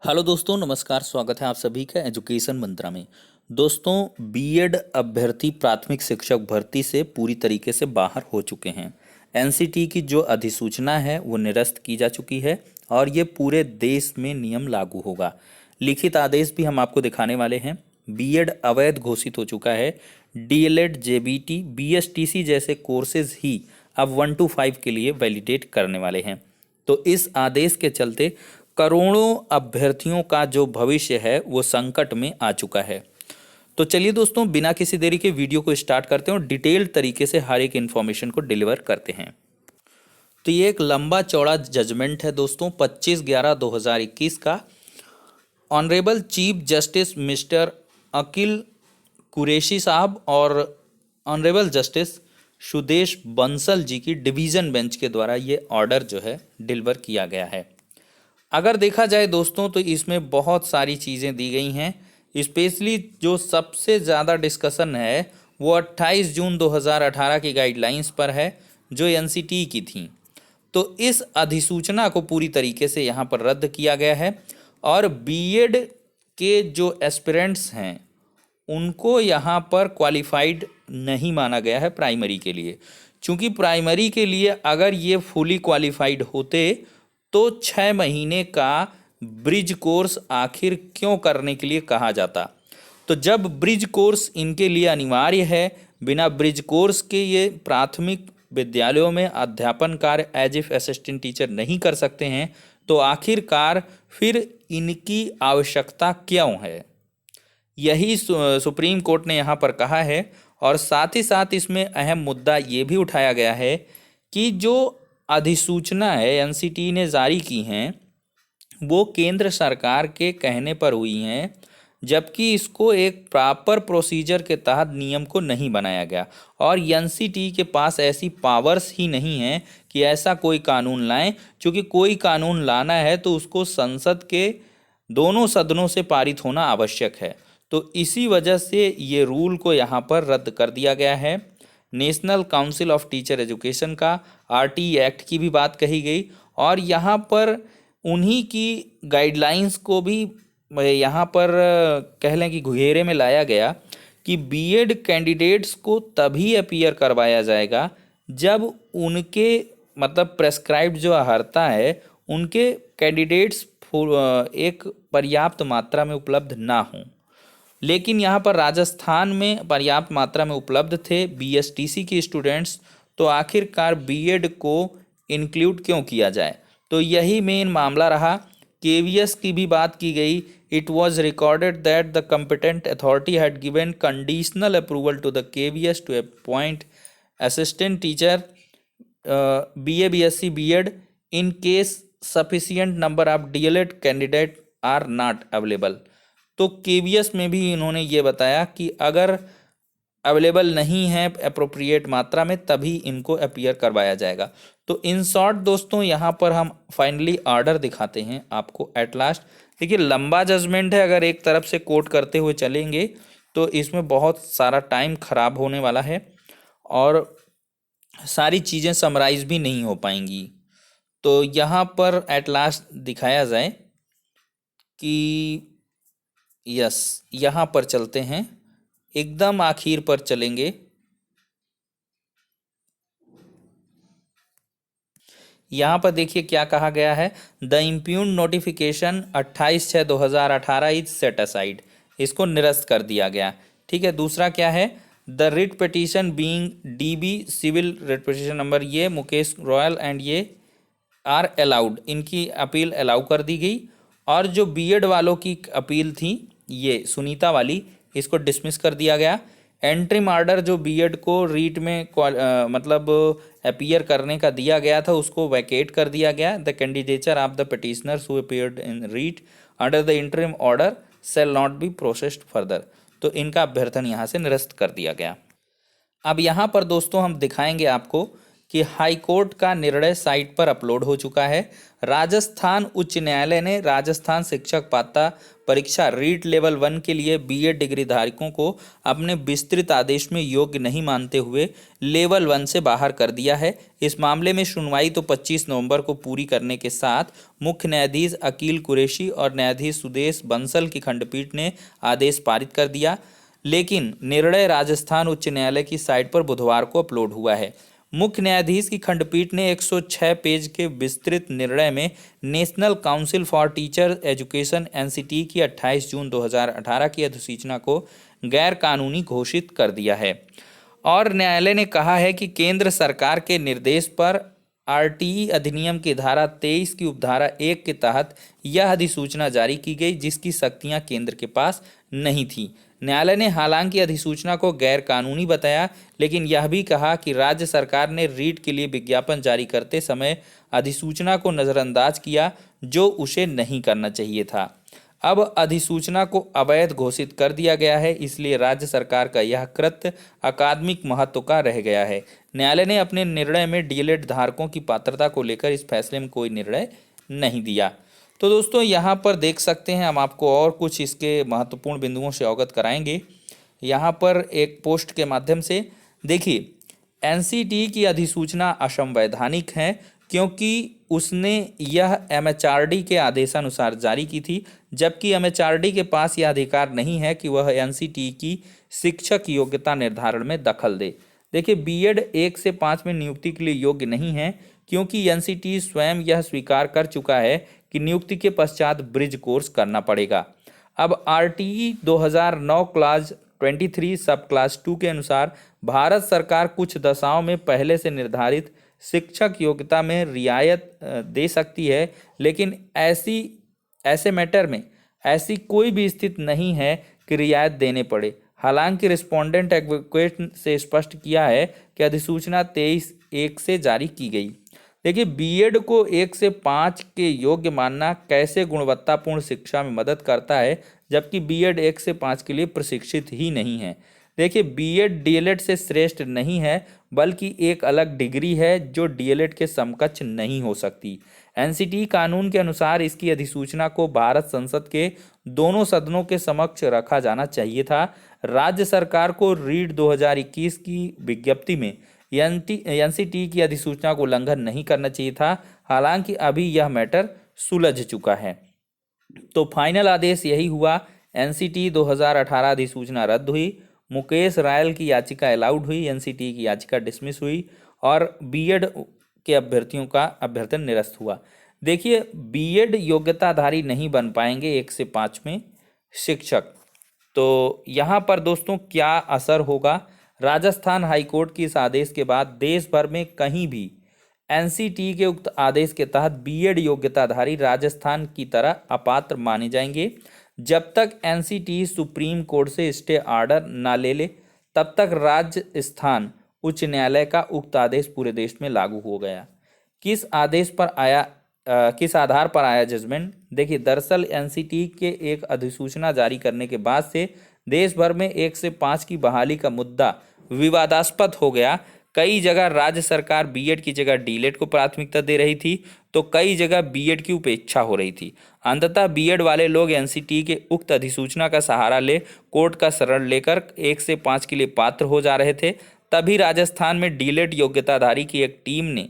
Hello दोस्तों, नमस्कार। स्वागत है आप सभी का एजुकेशन मंत्रा में। दोस्तों, बीएड अभ्यर्थी प्राथमिक शिक्षक भर्ती से पूरी तरीके से बाहर हो चुके हैं। एनसीटी की जो अधिसूचना है वो निरस्त की जा चुकी है और ये पूरे देश में नियम लागू होगा। लिखित आदेश भी हम आपको दिखाने वाले हैं। बीएड अवैध घोषित हो चुका है। डीएलएड, जेबीटी, बीएसटीसी जैसे कोर्सेज ही अब 1 to 5 के लिए वैलिडेट करने वाले हैं। तो इस आदेश के चलते करोड़ों अभ्यर्थियों का जो भविष्य है वो संकट में आ चुका है। तो चलिए दोस्तों, बिना किसी देरी के वीडियो को स्टार्ट करते हैं और डिटेल्ड तरीके से हर एक इन्फॉर्मेशन को डिलीवर करते हैं। तो ये एक लंबा चौड़ा जजमेंट है दोस्तों, 25/11/2021 का। Honourable chief justice mister Akil Kureshi साहब और ऑनरेबल जस्टिस सुदेश बंसल जी की डिवीज़न बेंच के द्वारा ये ऑर्डर जो है डिलीवर किया गया है। अगर देखा जाए दोस्तों तो इसमें बहुत सारी चीज़ें दी गई हैं। स्पेशली जो सबसे ज़्यादा डिस्कशन है वो 28 जून 2018 की गाइडलाइंस पर है जो एनसीटी की थी। तो इस अधिसूचना को पूरी तरीके से यहाँ पर रद्द किया गया है और बीएड के जो एस्पिरेंट्स हैं उनको यहाँ पर क्वालिफाइड नहीं माना गया है प्राइमरी के लिए। चूँकि प्राइमरी के लिए अगर ये फुली क्वालिफाइड होते तो 6 महीने का ब्रिज कोर्स आखिर क्यों करने के लिए कहा जाता। तो जब ब्रिज कोर्स इनके लिए अनिवार्य है, बिना ब्रिज कोर्स के ये प्राथमिक विद्यालयों में अध्यापन कार्य एज इफ असिस्टेंट टीचर नहीं कर सकते हैं, तो आखिरकार फिर इनकी आवश्यकता क्यों है, यही सुप्रीम कोर्ट ने यहाँ पर कहा है। और साथ ही साथ इसमें अहम मुद्दा ये भी उठाया गया है कि जो अधिसूचना है एनसीटी ने जारी की हैं वो केंद्र सरकार के कहने पर हुई हैं, जबकि इसको एक प्रॉपर प्रोसीजर के तहत नियम को नहीं बनाया गया और एनसीटी के पास ऐसी पावर्स ही नहीं हैं कि ऐसा कोई कानून लाएं। क्योंकि कोई कानून लाना है तो उसको संसद के दोनों सदनों से पारित होना आवश्यक है। तो इसी वजह से ये रूल को यहाँ पर रद्द कर दिया गया है। National council of teacher education का आरटी एक्ट की भी बात कही गई और यहाँ पर उन्हीं की गाइडलाइंस को भी यहाँ पर कह लें कि घेरे में लाया गया कि बीएड कैंडिडेट्स को तभी अपीयर करवाया जाएगा जब उनके मतलब प्रेस्क्राइब्ड जो अर्हता है उनके कैंडिडेट्स एक पर्याप्त मात्रा में उपलब्ध ना हों। लेकिन यहाँ पर राजस्थान में पर्याप्त मात्रा में उपलब्ध थे बीएसटीसी के स्टूडेंट्स, तो आखिरकार बीएड को इंक्लूड क्यों किया जाए। तो यही मेन मामला रहा। केवीएस की भी बात की गई। It was recorded that the competent authority had given conditional approval to the KVS to appoint assistant teacher BA BSc BEd in case sufficient number of DElEd candidate are not available. तो KVS में भी इन्होंने ये बताया कि अगर available नहीं है अप्रोप्रिएट मात्रा में तभी इनको अपीयर करवाया जाएगा। तो इन शॉर्ट दोस्तों यहाँ पर हम फाइनली ऑर्डर दिखाते हैं आपको एट लास्ट। देखिए, लंबा जजमेंट है, अगर एक तरफ से कोट करते हुए चलेंगे तो इसमें बहुत सारा टाइम खराब होने वाला है और सारी चीज़ें समराइज भी नहीं हो पाएंगी। तो यहाँ पर एट लास्ट दिखाया जाए कि यस, यहाँ पर चलते हैं, एकदम आखिर पर चलेंगे। यहाँ पर देखिए क्या कहा गया है। The impugn notification 28/6/2018 is set aside, इसको निरस्त कर दिया गया। ठीक है। दूसरा क्या है, the writ petition being DB civil writ petition number ये मुकेश रॉयल एंड ये आर अलाउड, इनकी अपील अलाउ कर दी गई। और जो बीएड वालों की अपील थी ये सुनीता वाली, इसको डिसमिस कर दिया गया। एंट्रीम ऑर्डर जो बीएड को रीट में मतलब अपीयर करने का दिया गया था उसको वैकेट कर दिया गया। The candidature of the petitioners who appeared in writ under the interim order shall not be processed further. तो इनका अभ्यर्थन यहाँ से निरस्त कर दिया गया। अब यहाँ पर दोस्तों हम दिखाएंगे आपको कि हाईकोर्ट का निर्णय साइट पर अपलोड हो चुका है। राजस्थान उच्च न्यायालय ने राजस्थान शिक्षक पात्रता परीक्षा रीट लेवल 1 के लिए बीएड डिग्री धारकों को अपने विस्तृत आदेश में योग्य नहीं मानते हुए लेवल 1 से बाहर कर दिया है। इस मामले में सुनवाई तो 25 नवंबर को पूरी करने के साथ मुख्य न्यायाधीश अकील कुरैशी और न्यायाधीश सुदेश बंसल की खंडपीठ ने आदेश पारित कर दिया, लेकिन निर्णय राजस्थान उच्च न्यायालय की साइट पर बुधवार को अपलोड हुआ है। मुख्य न्यायाधीश की खंडपीठ ने 106 पेज के विस्तृत निर्णय में national council for teacher education NCT की 28 जून 2018 की अधिसूचना को गैर कानूनी घोषित कर दिया है और न्यायालय ने कहा है कि केंद्र सरकार के निर्देश पर आरटीई अधिनियम की धारा 23 की उपधारा 1 के तहत यह अधिसूचना जारी की गई, जिसकी शक्तियां केंद्र के पास नहीं थी। न्यायालय ने हालांकि अधिसूचना को गैर कानूनी बताया, लेकिन यह भी कहा कि राज्य सरकार ने रीट के लिए विज्ञापन जारी करते समय अधिसूचना को नज़रअंदाज किया, जो उसे नहीं करना चाहिए था। अब अधिसूचना को अवैध घोषित कर दिया गया है, इसलिए राज्य सरकार का यह कृत्य अकादमिक महत्व का रह गया है। न्यायालय ने अपने निर्णय में डीएलएड धारकों की पात्रता को लेकर इस फैसले में कोई निर्णय नहीं दिया। तो दोस्तों यहाँ पर देख सकते हैं, हम आपको और कुछ इसके महत्वपूर्ण बिंदुओं से अवगत कराएंगे। यहाँ पर एक पोस्ट के माध्यम से देखिए, एनसीटी की अधिसूचना असंवैधानिक है क्योंकि उसने यह एमएचआरडी के आदेशानुसार जारी की थी, जबकि एमएचआरडी के पास यह अधिकार नहीं है कि वह एनसीटी की शिक्षक योग्यता निर्धारण में दखल दे। देखिए, बीएड 1 से 5 में नियुक्ति के लिए योग्य नहीं है क्योंकि एनसीटी स्वयं यह स्वीकार कर चुका है कि नियुक्ति के पश्चात ब्रिज कोर्स करना पड़ेगा। अब आरटीई 2009 क्लास 23 सब क्लास 2 के अनुसार भारत सरकार कुछ दशाओं में पहले से निर्धारित शिक्षक योग्यता में रियायत दे सकती है, लेकिन ऐसे मैटर में ऐसी कोई भी स्थिति नहीं है कि रियायत देने पड़े। हालांकि रिस्पोंडेंट एडवोकेट से स्पष्ट किया है कि अधिसूचना 23/1 से जारी की गई। देखिए, बीएड को 1 से 5 के योग्य मानना कैसे गुणवत्तापूर्ण शिक्षा में मदद करता है, जबकि बीएड 1 से 5 के लिए प्रशिक्षित ही नहीं है। देखिए, बीएड डीएलएड से श्रेष्ठ नहीं है, बल्कि एक अलग डिग्री है जो डीएलएड के समकक्ष नहीं हो सकती। एनसीटी कानून के अनुसार इसकी अधिसूचना को भारत संसद के दोनों सदनों के समक्ष रखा जाना चाहिए था। राज्य सरकार को रीट 2021 की विज्ञप्ति में एनसीटी की अधिसूचना को उल्लंघन नहीं करना चाहिए था। हालांकि अभी यह मैटर सुलझ चुका है। तो फाइनल आदेश यही हुआ, एनसीटी 2018 अधिसूचना रद्द हुई, मुकेश रायल की याचिका अलाउड हुई, एनसीटी की याचिका डिसमिस हुई और बीएड के अभ्यर्थियों का अभ्यर्थन निरस्त हुआ। देखिए, बीएड योग्यताधारी नहीं बन पाएंगे 1 से 5 में शिक्षक। तो यहाँ पर दोस्तों क्या असर होगा? राजस्थान हाईकोर्ट के इस आदेश के बाद देश भर में कहीं भी एनसीटी के उक्त आदेश के तहत बीएड योग्यताधारी राजस्थान की तरह अपात्र माने जाएंगे। जब तक एनसीटी सुप्रीम कोर्ट से स्टे ऑर्डर ना ले ले, तब तक राजस्थान उच्च न्यायालय का उक्त आदेश पूरे देश में लागू हो गया। किस आधार पर आया जजमेंट? देखिए, दरअसल एनसीटी के एक अधिसूचना जारी करने के बाद से देश भर में 1 से 5 की बहाली का मुद्दा विवादास्पद हो गया। कई जगह राज्य सरकार बीएड की जगह डीएलएड को प्राथमिकता दे रही थी, तो कई जगह बीएड की उपेक्षा हो रही थी। अंततः बीएड वाले लोग एनसीटी के उक्त अधिसूचना का सहारा ले कोर्ट का शरण लेकर 1 से 5 के लिए पात्र हो जा रहे थे। तभी राजस्थान में डीएलएड योग्यताधारी की एक टीम ने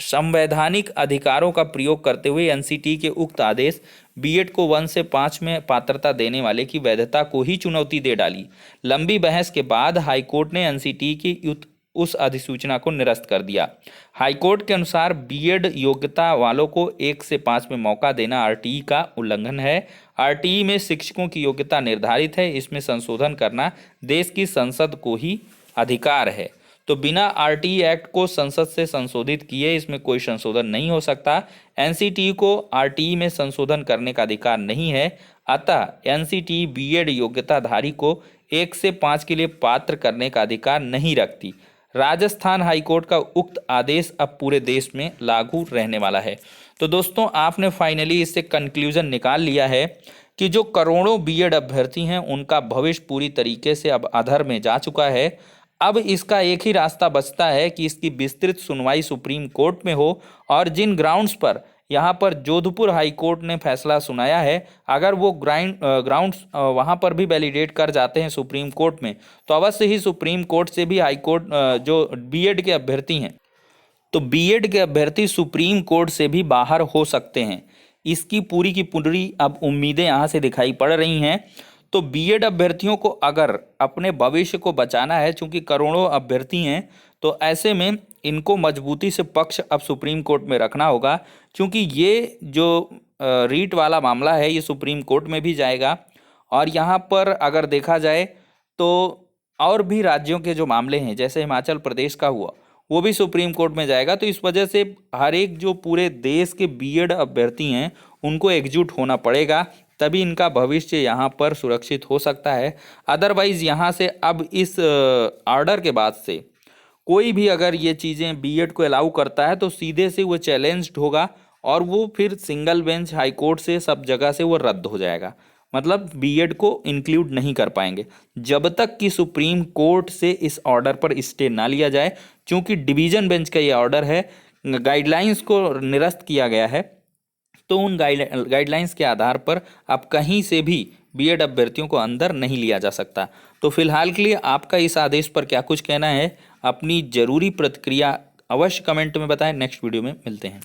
संवैधानिक अधिकारों का प्रयोग करते हुए एनसीटी के उक्त आदेश बीएड को 1 से 5 में पात्रता देने वाले की वैधता को ही चुनौती दे डाली। लंबी बहस के बाद हाईकोर्ट ने एनसीटी की उस अधिसूचना को निरस्त कर दिया। हाईकोर्ट के अनुसार बीएड योग्यता वालों को 1 से 5 में मौका देना आरटीई का उल्लंघन है। आरटीई में शिक्षकों की योग्यता निर्धारित है, इसमें संशोधन करना देश की संसद को ही अधिकार है। तो बिना आरटीई एक्ट को संसद से संशोधित किए इसमें कोई संशोधन नहीं हो सकता। एनसीटी को आरटीई में संशोधन करने का अधिकार नहीं है। अतः एनसीटी बीएड योग्यताधारी को 1 से 5 के लिए पात्र करने का अधिकार नहीं रखती। राजस्थान हाईकोर्ट का उक्त आदेश अब पूरे देश में लागू रहने वाला है। तो दोस्तों, आपने फाइनली इससे कंक्लूजन निकाल लिया है कि जो करोड़ों बीएड अभ्यर्थी हैं उनका भविष्य पूरी तरीके से अब अधर में जा चुका है। अब इसका एक ही रास्ता बचता है कि इसकी विस्तृत सुनवाई सुप्रीम कोर्ट में हो, और जिन ग्राउंड्स पर यहाँ पर जोधपुर हाई कोर्ट ने फैसला सुनाया है, अगर वो ग्राउंड्स वहाँ पर भी वैलिडेट कर जाते हैं सुप्रीम कोर्ट में, तो अवश्य ही सुप्रीम कोर्ट से भी हाई कोर्ट जो बीएड के अभ्यर्थी हैं, तो बीएड के अभ्यर्थी सुप्रीम कोर्ट से भी बाहर हो सकते हैं। इसकी पूरी की पूरी अब उम्मीदें यहाँ से दिखाई पड़ रही हैं। तो बीएड अभ्यर्थियों को अगर अपने भविष्य को बचाना है, चूंकि करोड़ों अभ्यर्थी हैं, तो ऐसे में इनको मजबूती से पक्ष अब सुप्रीम कोर्ट में रखना होगा, क्योंकि ये जो रीट वाला मामला है ये सुप्रीम कोर्ट में भी जाएगा। और यहाँ पर अगर देखा जाए तो और भी राज्यों के जो मामले हैं, जैसे हिमाचल प्रदेश का हुआ, वो भी सुप्रीम कोर्ट में जाएगा। तो इस वजह से हर एक जो पूरे देश के बीएड अभ्यर्थी हैं उनको एकजुट होना पड़ेगा, तभी इनका भविष्य यहाँ पर सुरक्षित हो सकता है। अदरवाइज यहाँ से अब इस ऑर्डर के बाद से कोई भी अगर ये चीज़ें बीएड को अलाउ करता है तो सीधे से वो चैलेंज्ड होगा, और वो फिर सिंगल बेंच हाई कोर्ट से सब जगह से वो रद्द हो जाएगा। मतलब बीएड को इंक्लूड नहीं कर पाएंगे जब तक कि सुप्रीम कोर्ट से इस ऑर्डर पर स्टे ना लिया जाए। चूंकि डिवीजन बेंच का ये ऑर्डर है, गाइडलाइंस को निरस्त किया गया है, तो उन गाइडलाइंस के आधार पर अब कहीं से भी बीएड अभ्यर्थियों को अंदर नहीं लिया जा सकता। तो फिलहाल के लिए आपका इस आदेश पर क्या कुछ कहना है, अपनी जरूरी प्रतिक्रिया अवश्य कमेंट में बताएं। नेक्स्ट वीडियो में मिलते हैं।